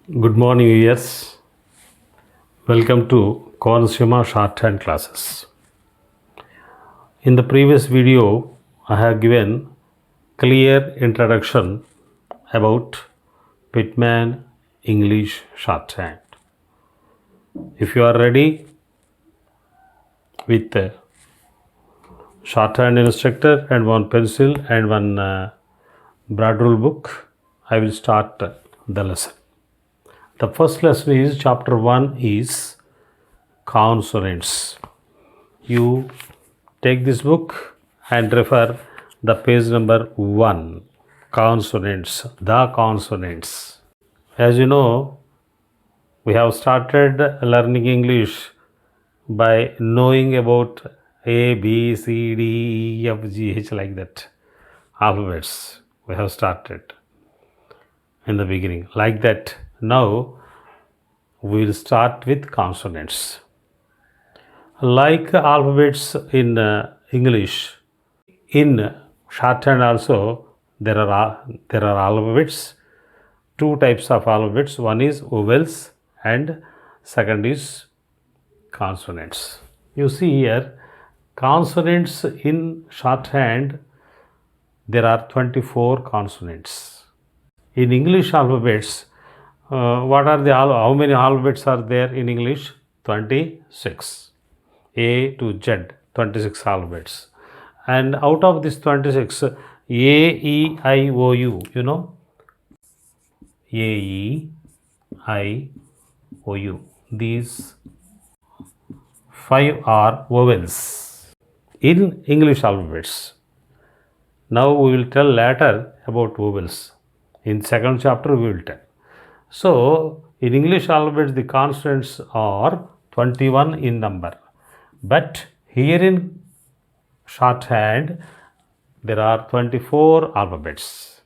Good morning, viewers. Welcome to consumer shorthand classes. In the previous video, I have given clear introduction about Pitman English shorthand. If you are ready with the shorthand instructor and one pencil and one broad rule book, I will start the lesson. The first lesson is chapter 1 is consonants. You take this book and refer the page number 1, consonants, the consonants. As you know, we have started learning English by knowing about A, B, C, D, E, F, G, H, like that. Alphabets we have started in the beginning. Like that, now we will start with consonants. Like alphabets in English, in shorthand also there are alphabets. Two types of alphabets. One is vowels and second is consonants. You see here, consonants in shorthand, there are 24 consonants. In English alphabets, how many alphabets are there in English? 26. A to Z, 26 alphabets. And out of this 26, A, E, I, O, U, you know? A, E, I, O, U. These 5 are vowels in English alphabets. Now we will tell later about vowels. In second chapter we will tell. So in English alphabets the consonants are 21 in number. But here in shorthand there are 24 alphabets.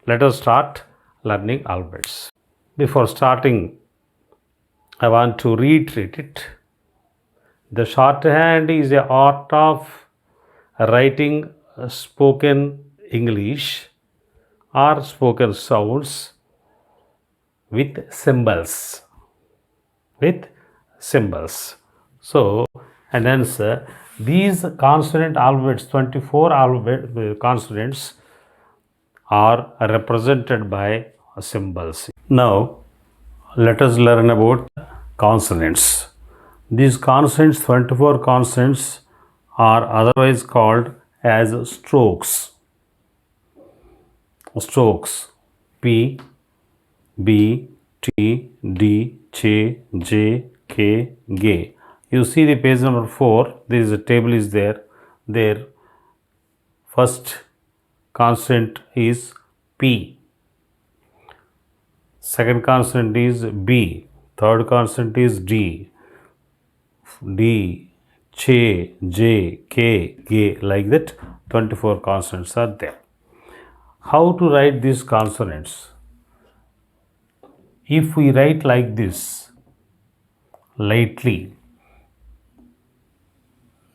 Let us start learning alphabets. Before starting, I want to reiterate it. The shorthand is a art of writing spoken English or spoken sounds with symbols. So, and hence these consonant alphabets, 24 consonants are represented by symbols. Now, let us learn about consonants. These consonants, 24 consonants, are otherwise called as strokes. Strokes. P, B, T, D, Ch, J, K, G. You see the page number 4, there is a table is there. There, first consonant is P. Second consonant is B. Third consonant is D. D, Ch, J, K, G, like that 24 consonants are there. How to write these consonants? If we write like this, lightly,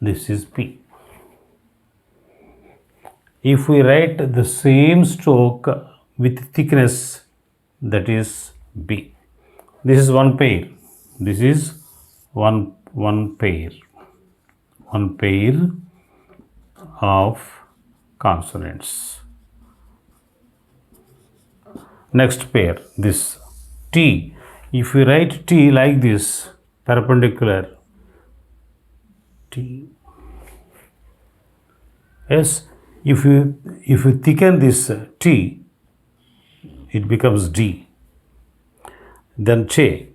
this is P. If we write the same stroke with thickness, that is B. This is one pair. This is one pair. One pair of consonants. Next pair, this T. If we write T like this, perpendicular, T. Yes, if you thicken this T, it becomes D. Then Che.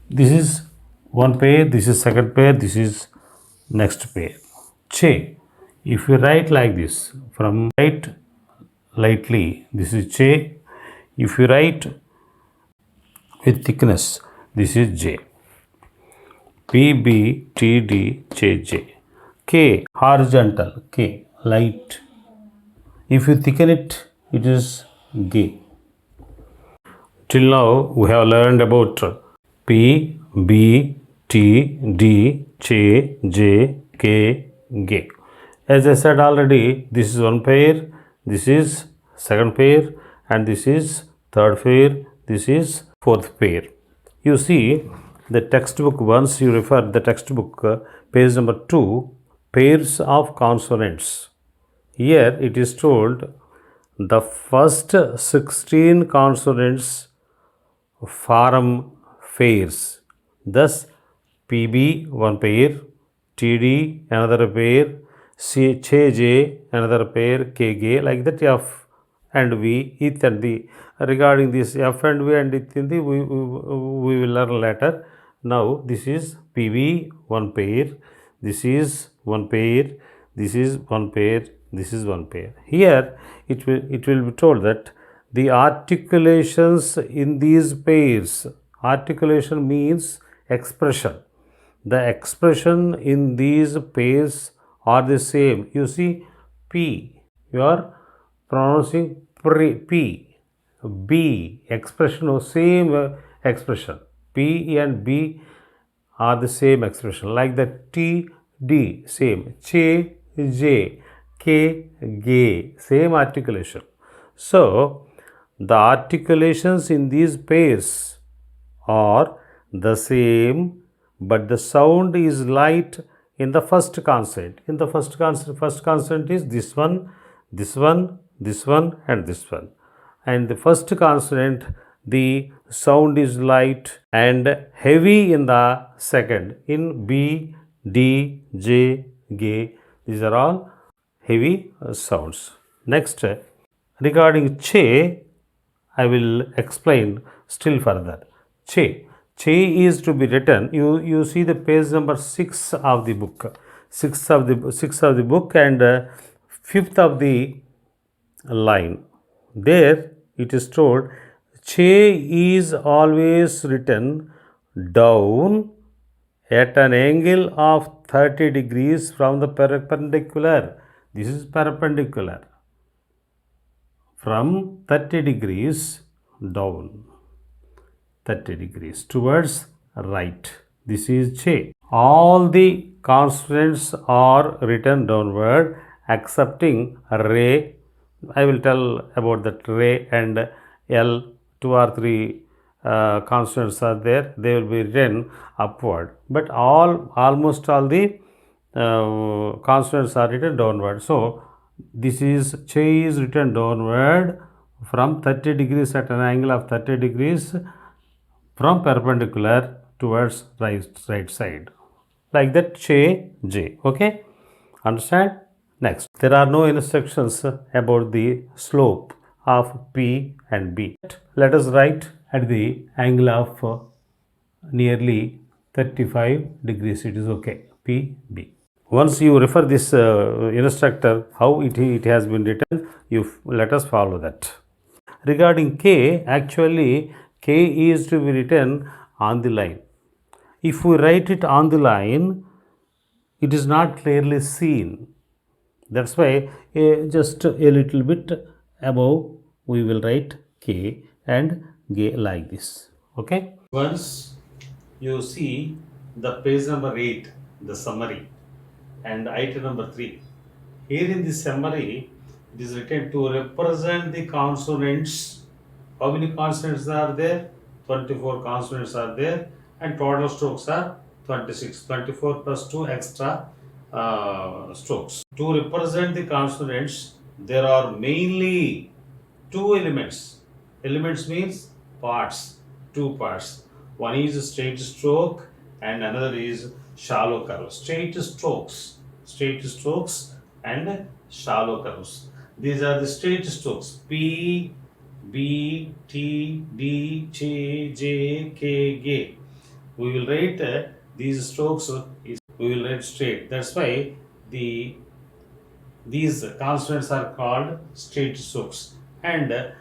This is one pair, this is second pair, this is next pair. Che. If you write like this, from right lightly, this is Che. If you write with thickness, this is J. P, B, T, D, J, J. K, horizontal, K, light. If you thicken it, it is G. Till now, we have learned about P, B, T, D, J, J, K, G. As I said already, this is one pair, this is second pair, and this is third pair, this is fourth pair. You see the textbook, once you refer the textbook, page number 2, pairs of consonants. Here it is told the first 16 consonants form pairs. Thus, PB one pair, TD another pair, CJ another pair, KG like that. F and V, it and the. Regarding this F and V and it in the, we will learn later. Now this is PB one pair, this is one pair, this is one pair, this is one pair. Here it will be told that the articulations in these pairs, articulation means expression. The expression in these pairs are the same. You see P, you are pronouncing P, B, expression of same expression. P and B are the same expression, like the T, D, same. Ch, J, K, G, same articulation. So, the articulations in these pairs are the same, but the sound is light in the first consonant. In the first consonant is this one, this one, this one, and this one. And the first consonant, the sound is light and heavy in the second. In B, D, J, G, these are all heavy sounds. Next, regarding Che, I will explain still further. Che. Che is to be written. You see the page number 6 of the book. 6 of the book and 5th of the line. There it is told Che is always written down at an angle of 30 degrees from the perpendicular. This is perpendicular. From 30 degrees down, 30 degrees towards right. This is Che. All the consonants are written downward excepting Re. I will tell about that Re and L. 2 or 3 consonants are there. They will be written upward. But almost all the consonants are written downward. So, this is Che is written downward from 30 degrees at an angle of 30 degrees from perpendicular towards right side. Like that Che, J. Okay? Understand? Next, there are no instructions about the slope of P and B. Let us write at the angle of nearly 35 degrees. It is okay. P, B. Once you refer this instructor, how it has been written, you let us follow that. Regarding K, actually K is to be written on the line. If we write it on the line, it is not clearly seen. That's why just a little bit above we will write K and G like this. Okay. Once you see the page number 8, the summary, and item number 3. Here in the summary, it is written to represent the consonants. How many consonants are there? 24 consonants are there, and total strokes are 26. 24 plus 2 extra strokes. To represent the consonants, there are mainly 2 elements. Elements means parts, 2 parts. One is a straight stroke and another is shallow curve. Straight strokes and shallow curves. These are the straight strokes. P, B, T, D, J, J, K, G. We will write these strokes. We will write straight. That's why these consonants are called straight strokes. And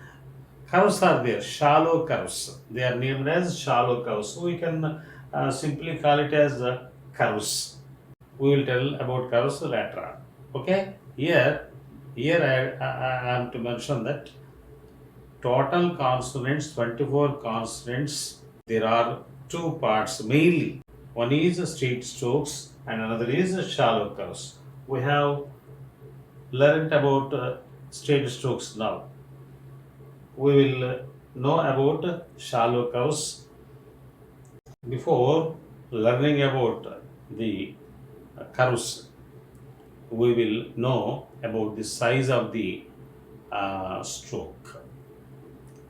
curves are there, shallow curves. They are named as shallow curves. So we can simply call it as curves. We will tell about curves later on. Okay? Here I am to mention that total consonants, 24 consonants, there are 2 parts mainly. One is straight strokes and another is shallow curves. We have learned about straight strokes now. We will know about shallow curves. Before learning about the curves, we will know about the size of the stroke.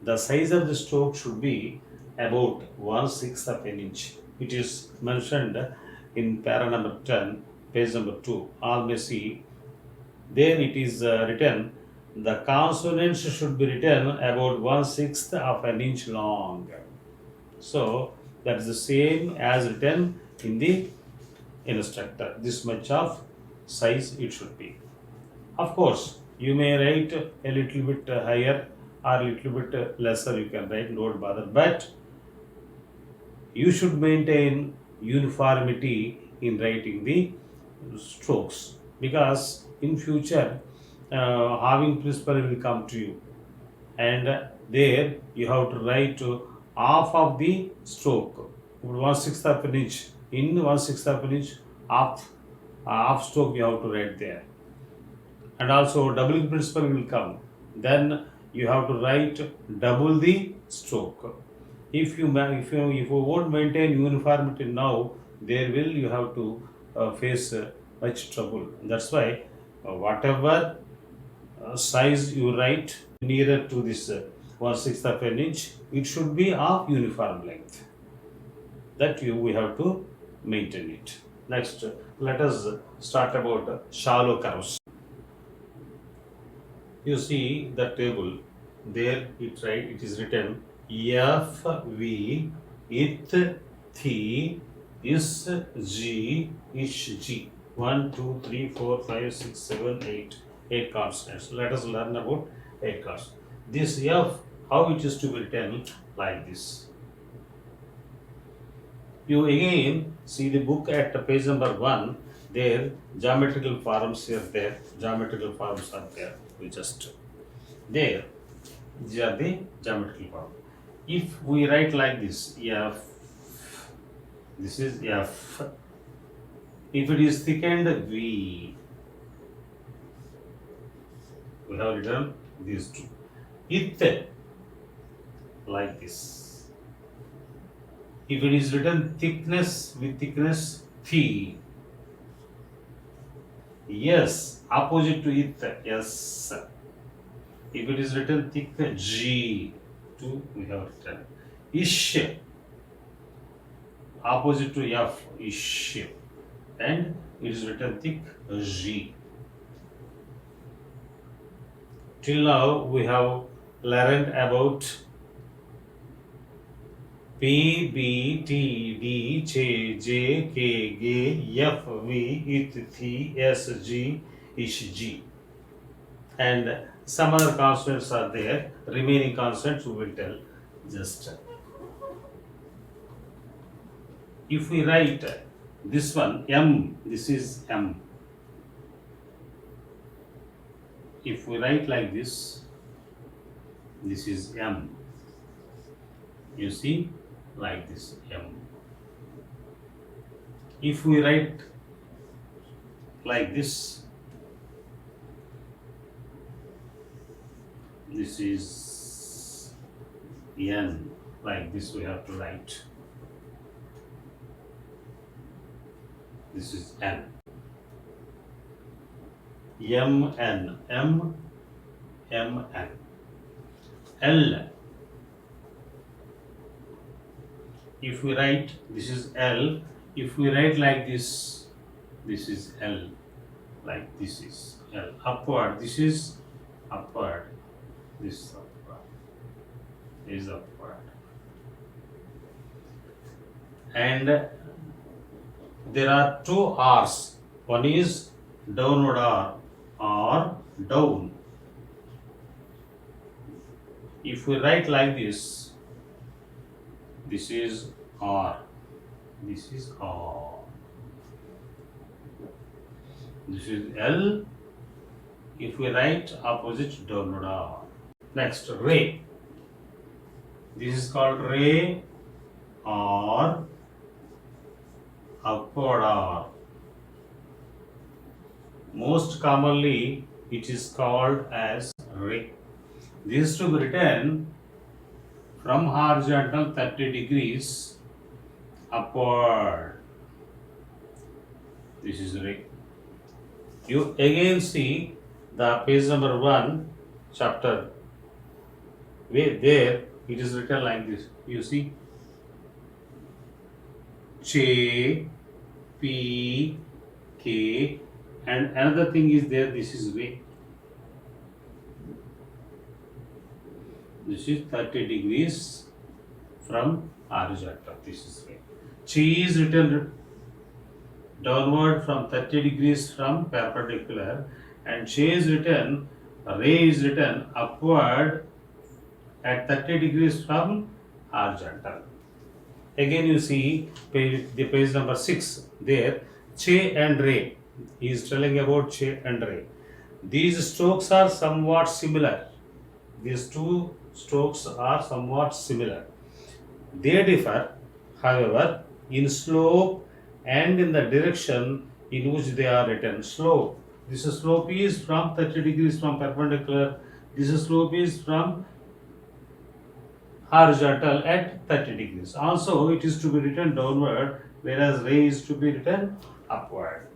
The size of the stroke should be about 1/6 of an inch. It is mentioned in para number 10, page number 2. All may see. There it is written, the consonants should be written about 1/6 of an inch long. So that is the same as written in the instructor. This much of size it should be. Of course, you may write a little bit higher or a little bit lesser, you can write, don't bother. But you should maintain uniformity in writing the strokes, because in future having principle will come to you, and there you have to write half of the stroke, 1/6 of an inch. In 1/6 of an inch, half stroke you have to write there, and also doubling principle will come. Then you have to write double the stroke. If you won't maintain uniformity now, there will you have to face much trouble. That's why whatever size you write nearer to this 1/6 of an inch, it should be of uniform length. That we have to maintain it. Next, let us start about shallow curves. You see the table there. It is written F V ith thi is G ish G. 1, 2, 3, 4, 5, 6, 7, 8. 8 consonants. Let us learn about 8 consonants. This F, how it is to be written like this. You again see the book at page number 1. There, geometrical forms are there. Geometrical forms are there. We just there. These are the geometrical forms. If we write like this, F, this is F. If it is thickened, V. We have written these two. Ith, like this. If it is written thickness with thickness, Thi. Yes, opposite to ith, yes. If it is written thick, G, 2 we have written. Ish, opposite to F, ish. And it is written thick, G. Till now we have learned about P, B, T, D, J, J, K, G, F, V, ith, thi, S, G, ish, G. And some other consonants are there. Remaining consonants we will tell. Just if we write this one M, this is M. If we write like this is M. You see, like this M. If we write like this is N. Like this we have to write. This is N. M, N. M, M, N. L. If we write, this is L. If we write like this is L. Like this is L. Upward, this is upward. This is upward. This is upward. And there are two R's. One is downward R or down. If we write like this is R. This is R. This is L. If we write opposite, downward R. Next, ray. This is called ray or upward R. Most commonly, it is called as ray. This is to be written from horizontal 30 degrees upward. This is ray. You again see the page number 1 chapter where there it is written like this. You see J, P, K, and another thing is there. This is ray. This is 30 degrees from horizontal. This is ray. Chi is written downward from 30 degrees from perpendicular, and J is written, ray is written upward at 30 degrees from horizontal. Again you see the page number 6 there, Che and ray. He is telling about Che and ray. These strokes are somewhat similar. These two strokes are somewhat similar. They differ, however, in slope and in the direction in which they are written. Slope. This slope is from 30 degrees from perpendicular. This slope is from horizontal at 30 degrees. Also, it is to be written downward, whereas ray is to be written upward.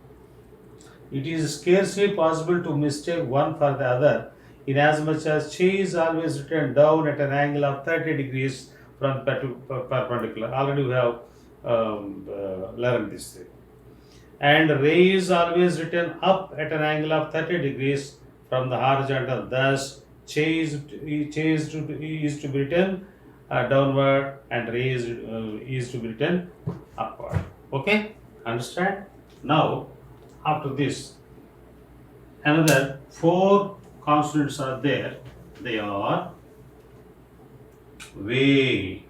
It is scarcely possible to mistake one for the other, inasmuch as chi is always written down at an angle of 30 degrees from perpendicular. Already we have learned this thing. And ray is always written up at an angle of 30 degrees from the horizontal. Thus, chi is to be written downward, and ray is to be written upward. Okay, understand? Now, after this, another 4 consonants are there. They are way.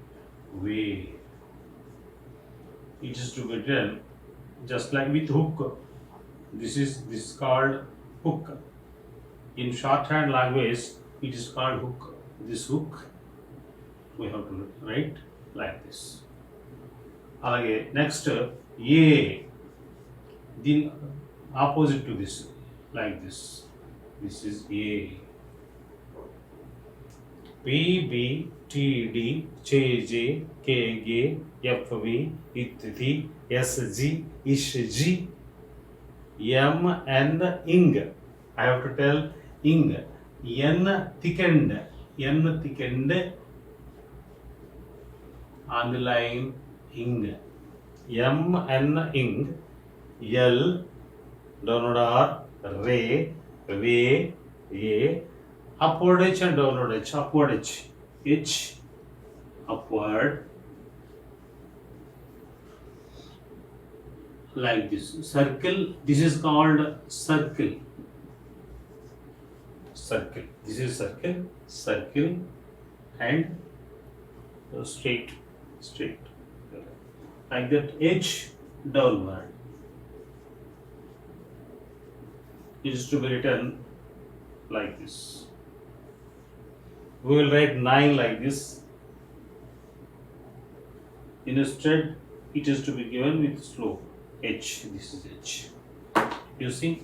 It is to be written just like with hook. This is called hook. In shorthand language, it is called hook. This hook we have to write like this. Alage next A, the opposite to this, like this. This is A. P, B, T, D, J, J, K, G, F, V, It, T, S, G, Ish, G, M, N, Ing. I have to tell Ing. N thickened. Underline ing. M, N, ing. L, downward R, ray, way, A. Upward H and downward H. Upward H. H, upward. Like this. Circle. This is called circle. Circle. This is circle. Circle and straight. Like that. H, downward. It is to be written like this. We will write 9 like this. Instead, it is to be given with slope. H. This is H. You see,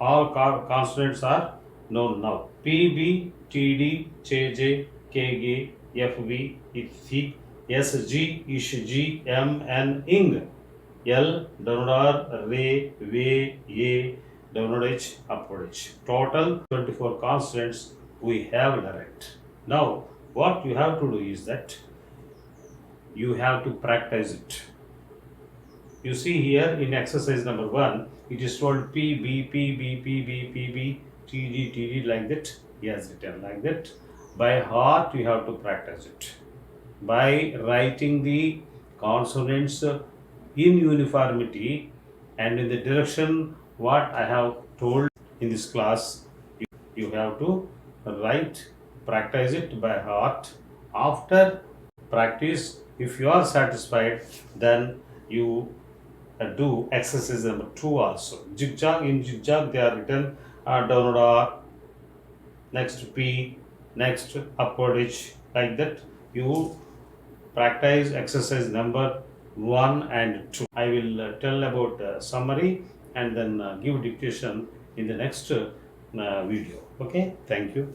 all consonants are known now. P, B, T, D, J, J, K, G, F, V, T, S, G, Ish, G, M, N, Ing. L, downward R, ray, way, A, downward H, upward H. Total 24 consonants we have learned. Now, what you have to do is that you have to practice it. You see here in exercise number 1, it is told P, B, P, B, P, B, P, B, T, D, T, D, like that. He has written like that. By heart, you have to practice it. By writing the consonants in uniformity and in the direction what I have told in this class, you have to practice it by heart. After practice, if you are satisfied, then you do exercise number 2 also. Zigzag, in zigzag they are written downward R, next P, next upward H, like that. You practice exercise number 1 and 2. I will tell about summary and then give dictation in the next video. Okay, thank you.